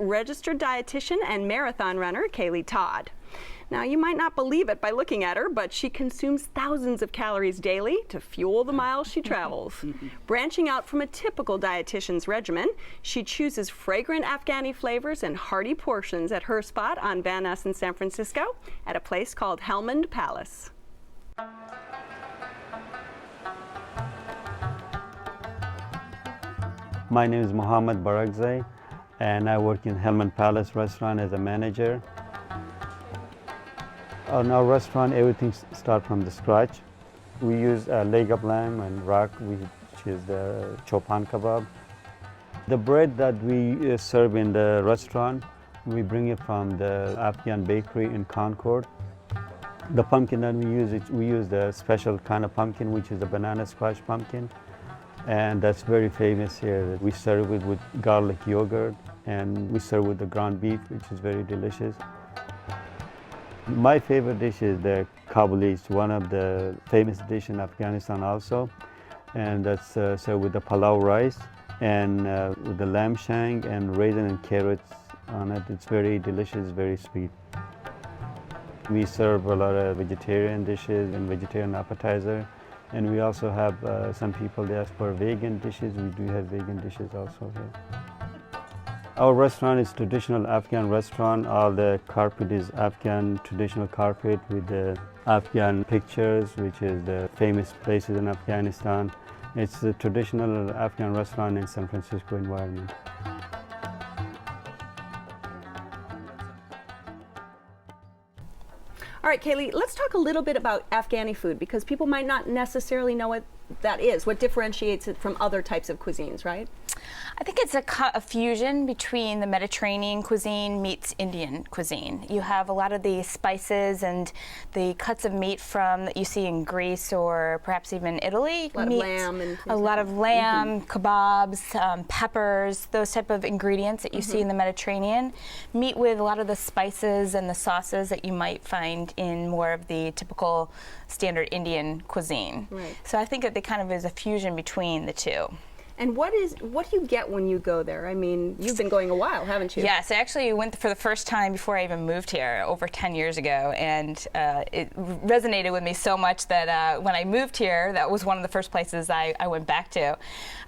registered dietitian and marathon runner Kaylee Todd. Now, you might not believe it by looking at her, but she consumes thousands of calories daily to fuel the miles she travels. Branching out from a typical dietitian's regimen, she chooses fragrant Afghani flavors and hearty portions at her spot on Van Ness in San Francisco at a place called Helmand Palace. My name is Mohammed Barakzai, and I work in Helmand Palace restaurant as a manager. In our restaurant, everything starts from the scratch. We use leg of lamb and rack, which is the chopan kebab. The bread that we serve in the restaurant, we bring it from the Afghan bakery in Concord. The pumpkin that we use the special kind of pumpkin, which is the banana squash pumpkin. And that's very famous here. We serve it with garlic yogurt, and we serve with the ground beef, which is very delicious. My favorite dish is the Kabuli. It's one of the famous dishes in Afghanistan also. And that's served with the palau rice and with the lamb shank and raisin and carrots on it. It's very delicious, very sweet. We serve a lot of vegetarian dishes and vegetarian appetizer. And we also have some people, they ask for vegan dishes. We do have vegan dishes also here. Our restaurant is traditional Afghan restaurant. All the carpet is Afghan traditional carpet with the Afghan pictures, which is the famous places in Afghanistan. It's a traditional Afghan restaurant in San Francisco environment. All right, Kaylee, let's talk a little bit about Afghani food, because people might not necessarily know what that is, what differentiates it from other types of cuisines, right? I think it's a fusion between the Mediterranean cuisine meets Indian cuisine. You have a lot of the spices and the cuts of meat from that you see in Greece or perhaps even Italy. A lot of lamb, Kebabs, peppers, those type of ingredients that you see in the Mediterranean. Meat with a lot of the spices and the sauces that you might find in more of the typical standard Indian cuisine. Right. So I think that they kind of is a fusion between the two. And what do you get when you go there? I mean, you've been going a while, haven't you? Yes, I actually went for the first time before I even moved here over 10 years ago, and it resonated with me so much that when I moved here, that was one of the first places I went back to.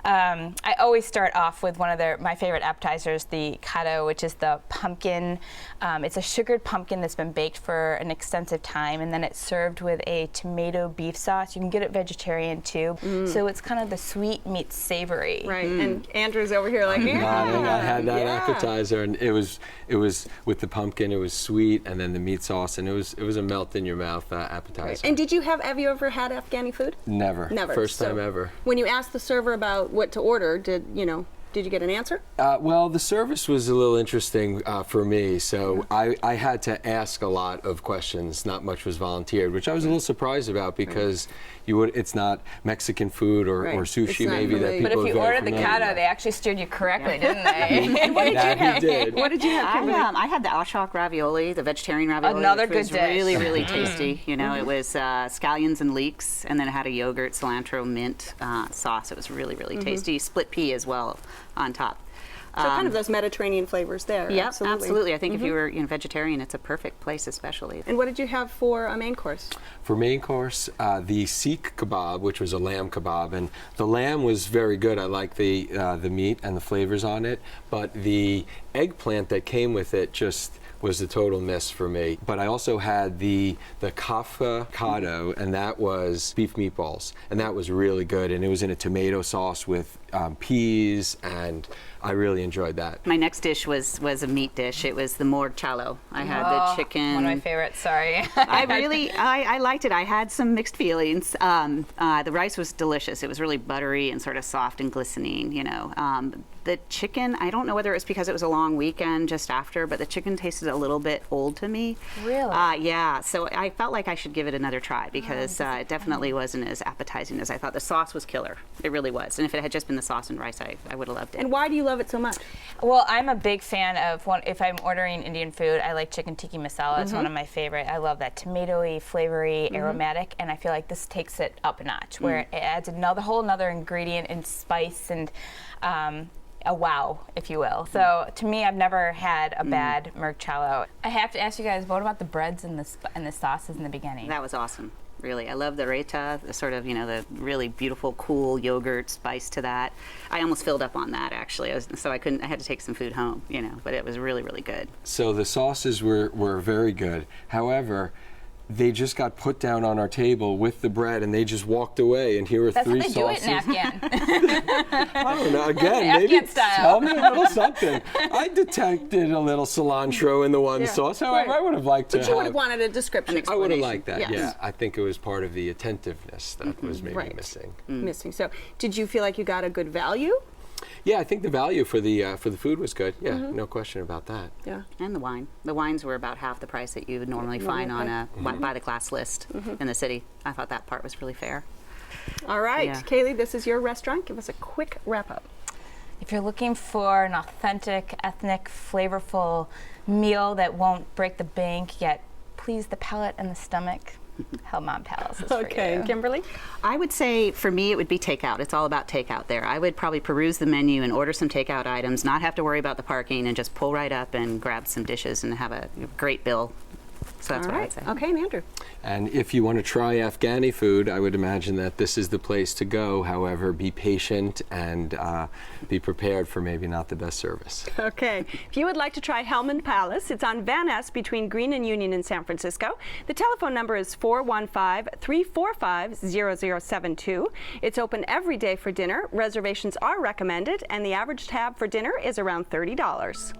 I always start off with one of my favorite appetizers, the kado, which is the pumpkin. It's a sugared pumpkin that's been baked for an extensive time, and then it's served with a tomato beef sauce. You can get it vegetarian too, so it's kind of the sweet meets savory. Right, and Andrew's over here like, I had that appetizer, and it was with the pumpkin. It was sweet, and then the meat sauce, and it was a melt in your mouth appetizer. Right. And have you ever had Afghani food? Never. First time ever. When you asked the server about what to order, did you get an answer? Well, the service was a little interesting for me, so I had to ask a lot of questions. Not much was volunteered, which I was a little surprised about, because it's not Mexican food or sushi maybe that people. But if you ordered the kado, they actually steered you correctly, didn't they? And what did you have? Did. What did you have? I had the ashok ravioli, the vegetarian ravioli. Another which was good dish. really, really tasty. You know, it was scallions and leeks, and then it had a yogurt, cilantro, mint sauce. It was really, really tasty. Split pea as well on top. So kind of those Mediterranean flavors there. Yeah, absolutely. I think if you were vegetarian, it's a perfect place, especially. And what did you have for a main course? For main course, the Sikh kebab, which was a lamb kebab, and the lamb was very good. I like the meat and the flavors on it, but the eggplant that came with it just was a total miss for me. But I also had the kafka kado, and that was beef meatballs, and that was really good. And it was in a tomato sauce with peas, and I really enjoyed that. My next dish was a meat dish. It was the morg chalo. I had the chicken. One of my favorites, sorry. I liked it. I had some mixed feelings. The rice was delicious. It was really buttery and sort of soft and glistening, The chicken, I don't know whether it was because it was a long weekend just after, but the chicken tasted a little bit old to me. Really? Yeah, so I felt like I should give it another try, because it definitely wasn't as appetizing as I thought. The sauce was killer. It really was. And if it had just been the sauce and rice, I would have loved it. And why do you love it so much? Well, I'm a big fan of if I'm ordering Indian food, I like chicken tikka masala. It's one of my favorite. I love that tomatoey, flavory, aromatic, and I feel like this takes it up a notch, where it adds whole another ingredient and spice, and a wow, if you will. So to me, I've never had a bad merccello. I have to ask you guys, what about the breads and the sauces in the beginning? That was awesome. Really, I love the raita, the sort of, the really beautiful, cool yogurt spice to that. I almost filled up on that, actually. I had to take some food home, but it was really, really good. So the sauces were very good. However, they just got put down on our table with the bread, and they just walked away. And here are That's 3 how they sauces. do it in Afghan. I don't know. Again, Afghan maybe style. tell me a little something. I detected a little cilantro in the one sauce. However, Right. I would have liked to. But you would have wanted a description. I would have explanation. liked that. Yes. Yeah, I think it was part of the attentiveness that was maybe Right. missing. Missing. So, did you feel like you got a good value? Yeah, I think the value for the food was good. Yeah, no question about that. Yeah. And the wine. The wines were about half the price that you would normally find on a by the class list in the city. I thought that part was really fair. All right, Yeah. Kaylee, this is your restaurant. Give us a quick wrap up. If you're looking for an authentic, ethnic, flavorful meal that won't break the bank yet please the palate and the stomach, Helmand Palace is for Okay, you. and Kimberly? I would say for me it would be takeout. It's all about takeout there. I would probably peruse the menu and order some takeout items, not have to worry about the parking, and just pull right up and grab some dishes and have a great bill. So that's All what right. I'd say. Okay, and Andrew? And if you want to try Afghani food, I would imagine that this is the place to go. However, be patient and be prepared for maybe not the best service. Okay. If you would like to try Helmand Palace, it's on Van Ness between Green and Union in San Francisco. The telephone number is 415-345-0072. It's open every day for dinner. Reservations are recommended, and the average tab for dinner is around $30.